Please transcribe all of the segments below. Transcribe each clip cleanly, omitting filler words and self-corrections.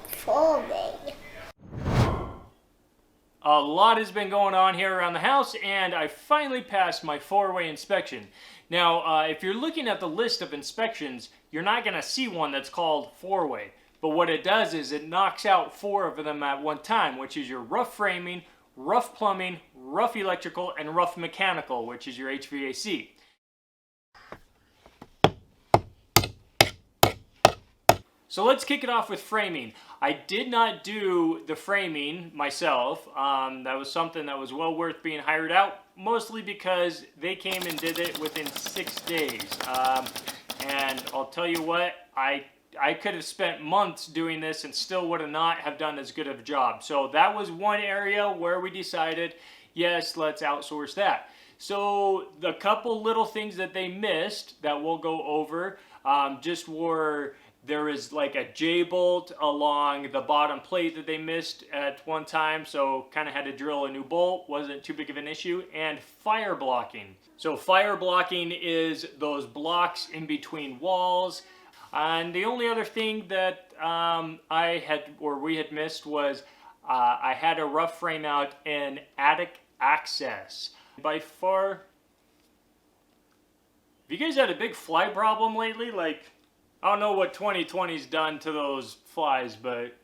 for me. A lot has been going on here around the house, and I finally passed my 4-way inspection. Now, if you're looking at the list of inspections, you're not going to see one that's called 4-way. But what it does is it knocks out 4 of them at one time, which is your rough framing, rough plumbing, rough electrical, and rough mechanical, which is your HVAC. So let's kick it off with framing. I did not do the framing myself. That was something that was well worth being hired out, mostly because they came and did it within 6 days. And I'll tell you what, I could have spent months doing this and still would have not have done as good of a job. So that was one area where we decided, yes, let's outsource that. So the couple little things that they missed that we'll go over just were, there is like a J-bolt along the bottom plate that they missed at one time, so kind of had to drill a new bolt, wasn't too big of an issue, and fire blocking. So fire blocking is those blocks in between walls. And the only other thing that we had missed was I had a rough frame out in attic access. By far, have you guys had a big fly problem lately? Like, I don't know what 2020's done to those flies, but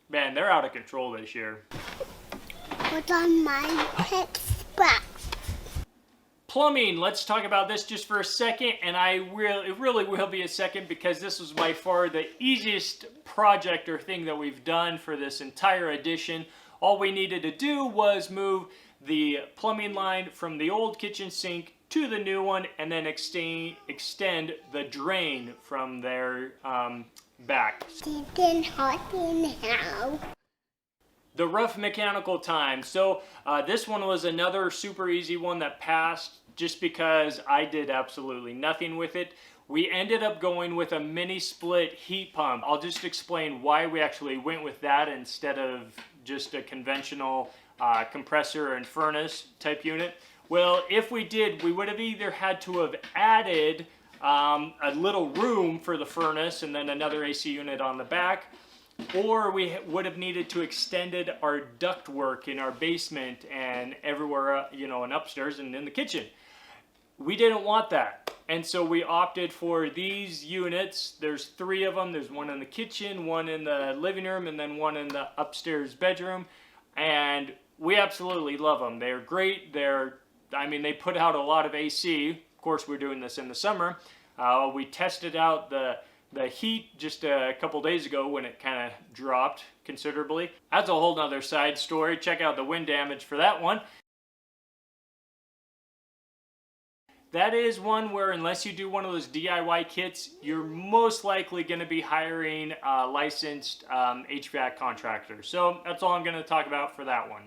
man, they're out of control this year. Put on my pet box. Plumbing, let's talk about this just for a second, and it really will be a second because this was by far the easiest project or thing that we've done for this entire edition. All we needed to do was move the plumbing line from the old kitchen sink to the new one, and then extend the drain from their back. The rough mechanical time. So this one was another super easy one that passed just because I did absolutely nothing with it. We ended up going with a mini split heat pump. I'll just explain why we actually went with that instead of just a conventional compressor and furnace type unit. Well, if we did, we would have either had to have added a little room for the furnace and then another AC unit on the back, or we would have needed to extended our ductwork in our basement and everywhere, and upstairs and in the kitchen. We didn't want that, and so we opted for these units. There's 3 of them. There's one in the kitchen, one in the living room, and then one in the upstairs bedroom, and we absolutely love them. They're great. They put out a lot of AC. Of course, we're doing this in the summer. We tested out the heat just a couple days ago when it kind of dropped considerably. That's a whole nother side story. Check out the wind damage for that one. That is one where, unless you do one of those DIY kits, you're most likely going to be hiring a licensed HVAC contractor. So that's all I'm going to talk about for that one.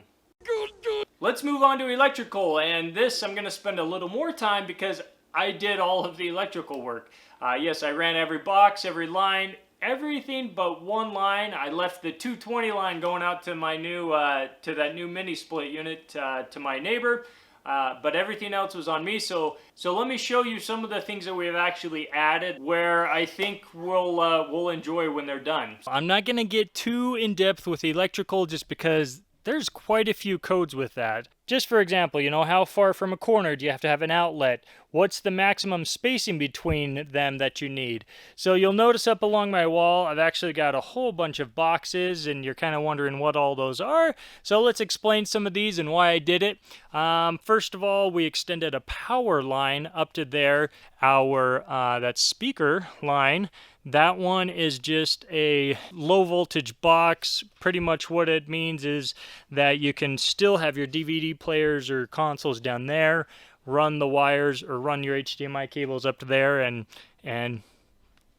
Let's move on to electrical, and this I'm going to spend a little more time because I did all of the electrical work. Yes, I ran every box, every line, everything but one line. I left the 220 line going out to my new, to that new mini split unit to my neighbor, but everything else was on me. So let me show you some of the things that we have actually added where I think we'll enjoy when they're done. I'm not going to get too in depth with electrical just because there's quite a few codes with that. Just for example, how far from a corner do you have to have an outlet? What's the maximum spacing between them that you need? So you'll notice up along my wall, I've actually got a whole bunch of boxes, and you're kind of wondering what all those are. So let's explain some of these and why I did it. First of all, we extended a power line up to there, that speaker line. That one is just a low voltage box. Pretty much what it means is that you can still have your DVD players or consoles down there, run the wires or run your HDMI cables up to there, and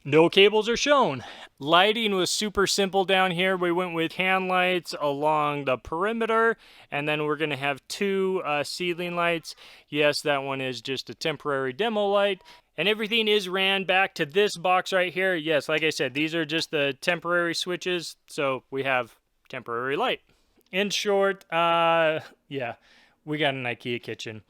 no cables are shown. Lighting was super simple down here. We went with hand lights along the perimeter, and then we're going to have 2 ceiling lights. Yes, that one is just a temporary demo light. And everything is ran back to this box right here. Yes, like I said, these are just the temporary switches, so we have temporary light. In short, yeah, we got an IKEA kitchen.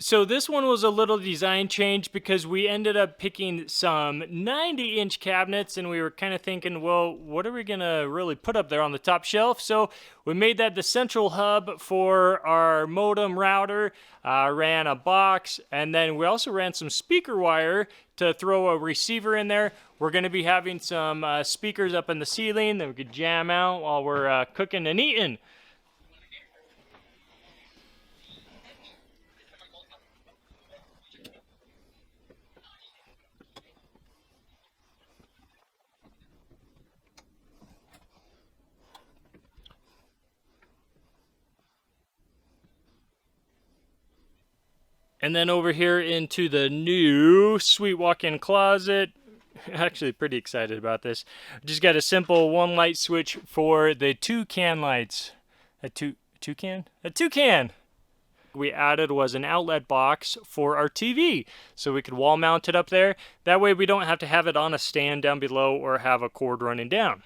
So this one was a little design change because we ended up picking some 90-inch cabinets, and we were kind of thinking, well, what are we going to really put up there on the top shelf? So we made that the central hub for our modem router, ran a box, and then we also ran some speaker wire to throw a receiver in there. We're going to be having some speakers up in the ceiling that we could jam out while we're cooking and eating. And then over here into the new sweet walk-in closet. Actually pretty excited about this. Just got a simple one light switch for the toucan lights. A toucan? A toucan! We added was an outlet box for our TV, so we could wall mount it up there. That way we don't have to have it on a stand down below or have a cord running down.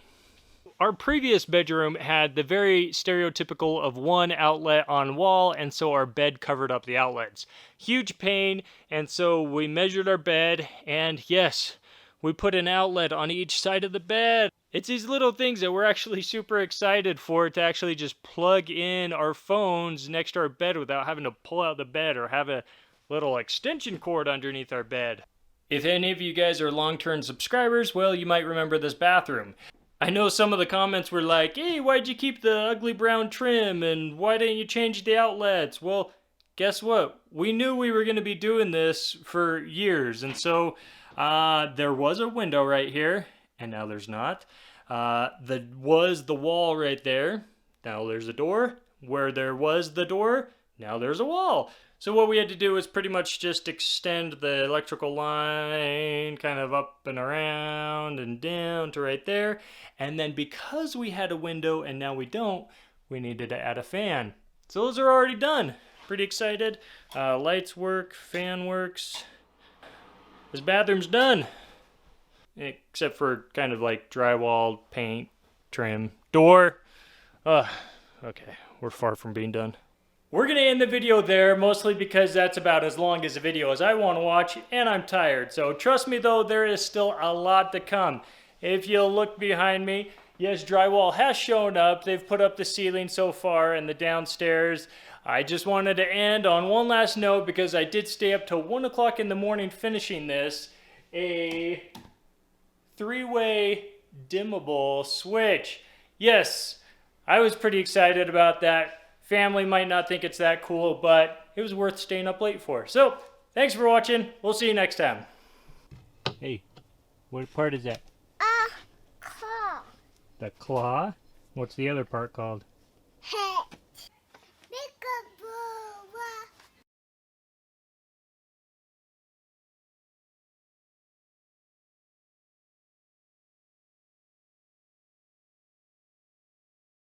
Our previous bedroom had the very stereotypical of one outlet on wall, and so our bed covered up the outlets. Huge pain, and so we measured our bed, and yes, we put an outlet on each side of the bed. It's these little things that we're actually super excited for, to actually just plug in our phones next to our bed without having to pull out the bed or have a little extension cord underneath our bed. If any of you guys are long-term subscribers, well, you might remember this bathroom. I know some of the comments were like, hey, why'd you keep the ugly brown trim, and why didn't you change the outlets? Well, guess what? We knew we were going to be doing this for years, and so there was a window right here, and now there's not. There was the wall right there. Now there's a door. Where there was the door, now there's a wall. So what we had to do was pretty much just extend the electrical line kind of up and around and down to right there. And then because we had a window and now we don't, we needed to add a fan. So those are already done. Pretty excited. Lights work, fan works. This bathroom's done. Except for kind of like drywall, paint, trim, door. Okay, we're far from being done. We're going to end the video there, mostly because that's about as long as a video as I want to watch, and I'm tired. So trust me though, there is still a lot to come. If you'll look behind me, yes, drywall has shown up. They've put up the ceiling so far and the downstairs. I just wanted to end on one last note because I did stay up till 1 o'clock in the morning finishing this. A 3-way dimmable switch. Yes, I was pretty excited about that. Family might not think it's that cool, but it was worth staying up late for. So, thanks for watching. We'll see you next time. Hey, what part is that? Claw. The claw? What's the other part called?